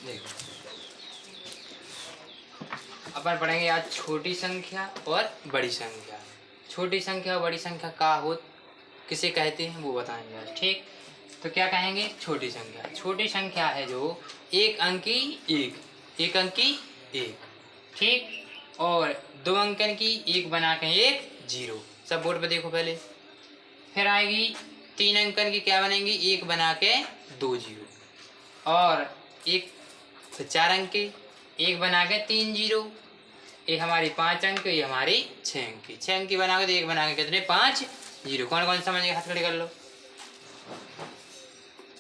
देखो अपन पढ़ेंगे आज छोटी संख्या और बड़ी संख्या। छोटी संख्या और बड़ी संख्या का हो किसे कहते हैं वो बताएंगे आज। ठीक, तो क्या कहेंगे? छोटी संख्या। छोटी संख्या है जो एक अंकी एक अंकी एक, ठीक, और दो अंकन की एक बना के एक जीरो। सब बोर्ड पे देखो पहले। फिर आएगी तीन अंकन की, क्या बनेंगी? एक बना के दो जीरो, और एक तो चार अंक की एक बना के तीन जीरो। एक हमारी पाँच अंक, ये हमारी छः अंक की। छः अंक की बना के तो एक बना के कितने? पाँच जीरो। कौन कौन समझ गए? हाथ खड़े कर लो।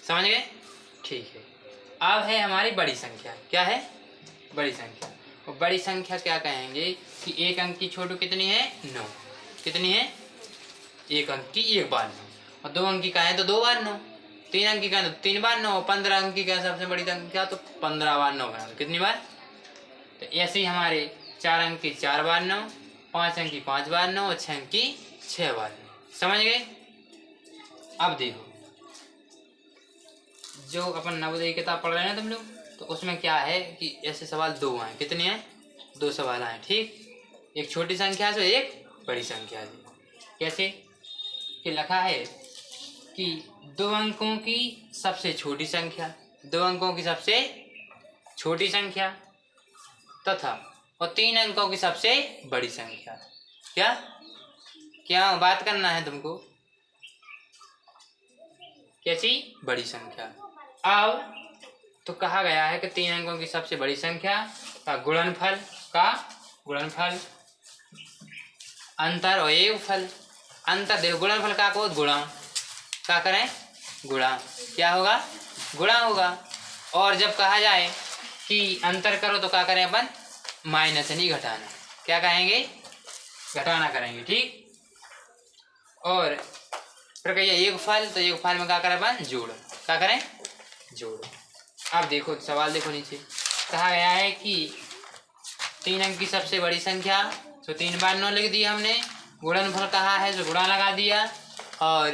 समझ गए? ठीक है। अब है हमारी बड़ी संख्या। क्या है? बड़ी संख्या। और बड़ी संख्या क्या कहेंगे कि एक अंक की छोटू कितनी है? 9। कितनी है? एक अंक की एक बार 9, और दो अंक की का है तो दो बार 9, तीन अंक की का है तो तीन बार 9, 15 अंक की का सबसे बड़ी संख्या तो 15 बार 9 बना। कितनी बार? तो ऐसे ही हमारे चार अंक की चार बार 9, पाँच अंक की पाँच बार 9, और छः अंक की छः बार 9। समझ गए? अब देखो, जो अपन नवोदय किताब पढ़ रहे हैं तुम लोग, तो उसमें क्या है कि ऐसे सवाल दो आए। कितने हैं? दो सवाल आए। ठीक, एक छोटी संख्या से एक बड़ी संख्या से। कैसे कि लिखा है कि दो अंकों की सबसे छोटी संख्या, दो अंकों की सबसे छोटी संख्या तथा और तीन अंकों की सबसे बड़ी संख्या। क्या क्या बात करना है तुमको? कैसी? बड़ी संख्या। अब तो कहा गया है कि तीन अंकों की सबसे बड़ी संख्या का गुणनफल अंतर और योगफल। अंतर देखो, गुणनफल का को गुणा, क्या करें? गुणा। क्या होगा? गुणा होगा। और जब कहा जाए कि अंतर करो तो क्या करें अपन? माइनस, नहीं घटाना। क्या कहेंगे? घटाना करेंगे। ठीक, और फिर कहिए योगफल, तो योगफल में क्या करें अपन? जोड़। क्या करें? जोड़। अब देखो सवाल देखो, नीचे कहा गया है कि तीन अंक की सबसे बड़ी संख्या, तो तीन बार 9 लिख दिया हमने। गुणनफल कहा है तो गुणा लगा दिया, और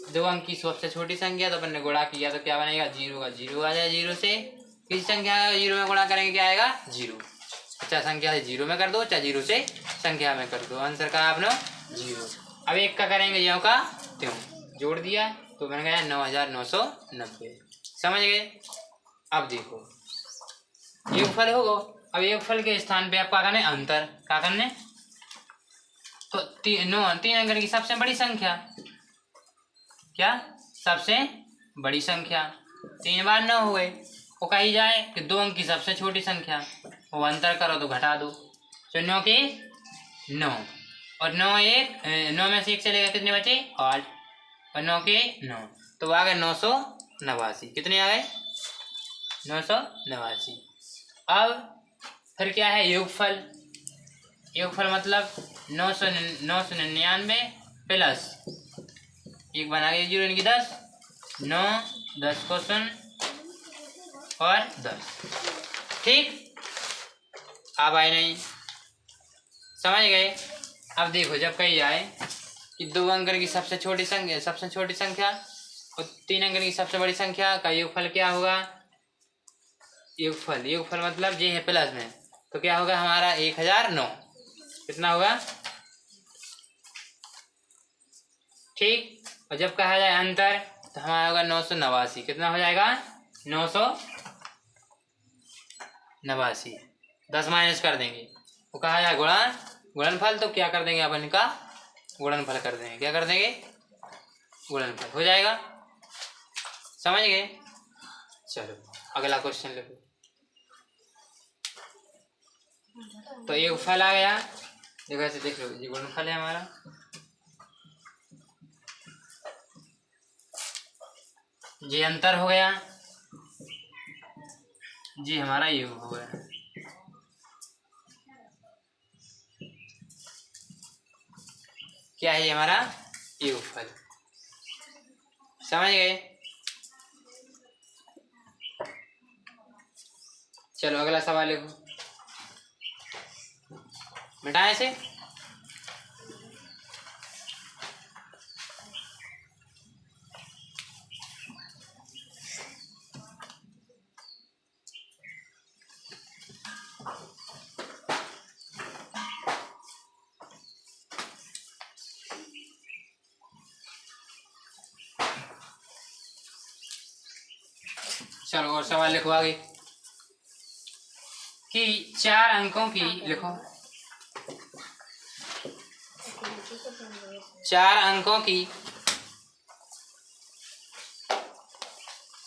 दो अंक की सबसे छोटी संख्या तो अपन ने गुणा किया, तो क्या बनेगा? जीरो का जीरो आ जाए। जीरो से किसी संख्या का जीरो में गुणा करेंगे, क्या आएगा? जीरो। चाहे संख्या से जीरो में कर दो, चाहे जीरो से संख्या में कर दो, आंसर का आपने जीरो। अब एक का करेंगे ज्यों का त्यों, जोड़ दिया तो बन गया 9990। समझ गए? अब देखो योगफल होगा। अब योगफल के स्थान पे आप क्या करने? अंतर। क्या करने? तो तीन अंक की सबसे बड़ी संख्या, क्या? सबसे बड़ी संख्या। तीन बार 9 हुए। वो कही जाए कि दो अंक की सबसे छोटी संख्या, वो अंतर करो तो घटा दो। तो 9 के 9, और 9 में से एक चलेगा, कितने बचे? 8, और 9 के 9 तो आ गए 989। कितने आ गए? 989। अब फिर क्या है? योगफल। योगफल मतलब 999 प्लस एक बना के जीरो, इनकी 10, 9 10 को 0 और 10। ठीक, अब आए नहीं? समझ गए? अब देखो, जब कही जाए कि दो अंक की सबसे छोटी संख्या और तीन अंक की सबसे बड़ी संख्या का योगफल क्या होगा? योगफल मतलब ये है प्लस में, तो क्या होगा हमारा? 1009। कितना होगा? ठीक, और जब कहा जाए अंतर तो हमारा होगा 989। कितना हो जाएगा? 989। 10 माइनस कर देंगे। वो कहा जाए गुणनफल, तो क्या कर देंगे अपन का? गुणनफल कर देंगे। क्या कर देंगे? गुणनफल हो जाएगा। समझ गए? चलो अगला क्वेश्चन लिखो। तो योगफल आ गया, देखो ऐसे देख लो, ये गुणनफल है हमारा, ये अंतर हो गया, जी हमारा योग हो गया। क्या है ये? हमारा योगफल। समझ गए? चलो अगला सवाल लिखो। मिटाएं से। चलो और सवाल लिखो आगे कि 4 अंकों की लिखो 4 अंकों की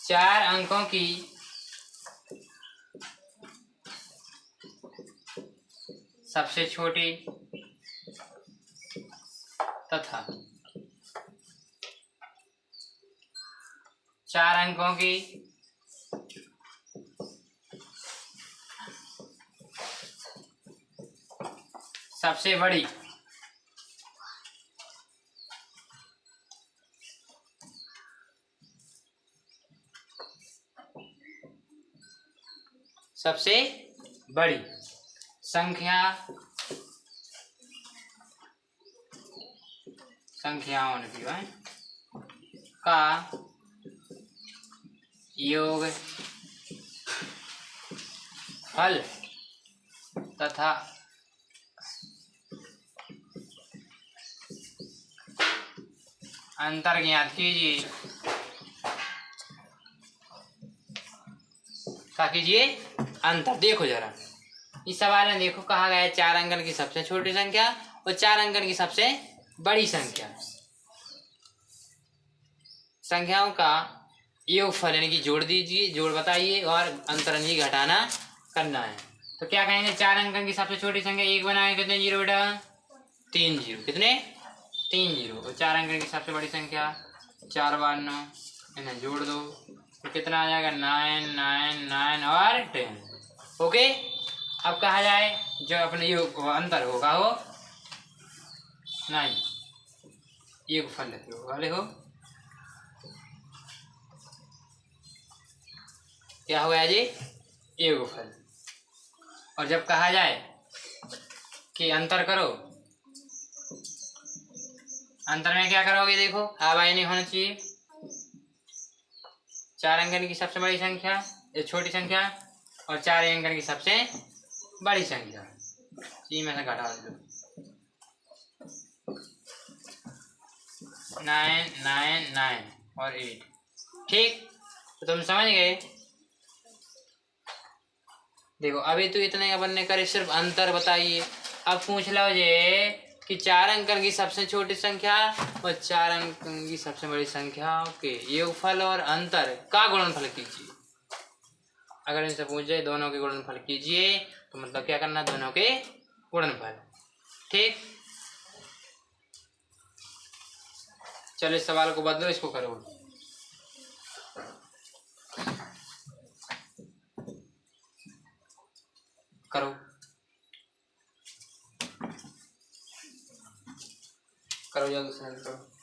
4 अंकों की सबसे छोटी तथा 4 अंकों की सबसे बड़ी सबसे बड़ी संख्याओं का योग फल तथा अंतर ज्ञात कीजिए। क्या कीजिए? अंतर। देखो जरा इस सवाल में देखो कहा गया है 4 अंकन की सबसे छोटी संख्या और 4 अंकन की सबसे बड़ी संख्या संख्याओं का योगफल यानी कि जोड़ दीजिए, जोड़ बताइए और अंतर यानी घटाना करना है। तो क्या कहेंगे? 4 अंकन की सबसे छोटी संख्या 1 बनाए कितने जीरो बेटा? 3 जीरो। कितने? 3 जीरो। और 4 अंकन की सबसे बड़ी संख्या 4 बार 9, इन्हें जोड़ दो तो कितना आ जाएगा? 9 9 9 और 10। ओके। अब कहा जाए जो अपने योग अंतर होगा वो 9 योगफल लिखो। क्या हुआ जी? योगफल। और जब कहा जाए कि अंतर करो, अंतर में क्या करोगे? देखो आवाज़ नहीं होना चाहिए। 4 अंकन की सबसे बड़ी संख्या ये छोटी संख्या और 4 अंकन की सबसे बड़ी संख्या में से घटा दो 9 9 9 और 8। ठीक, तो तुम समझ गए। देखो अभी तो इतने अपन ने करे, सिर्फ अंतर बताइए। अब पूछ लो ये कि 4 अंकन की सबसे छोटी संख्या और 4 अंकन की सबसे बड़ी संख्या के योगफल और अंतर का गुणनफल कीजिए। अगर इनसे पूछ जाए दोनों के गुणनफल कीजिए तो मतलब क्या करना? दोनों के गुणनफल। ठीक, चलो इस सवाल को बदलो, इसको करो। करो जल्दी से करो।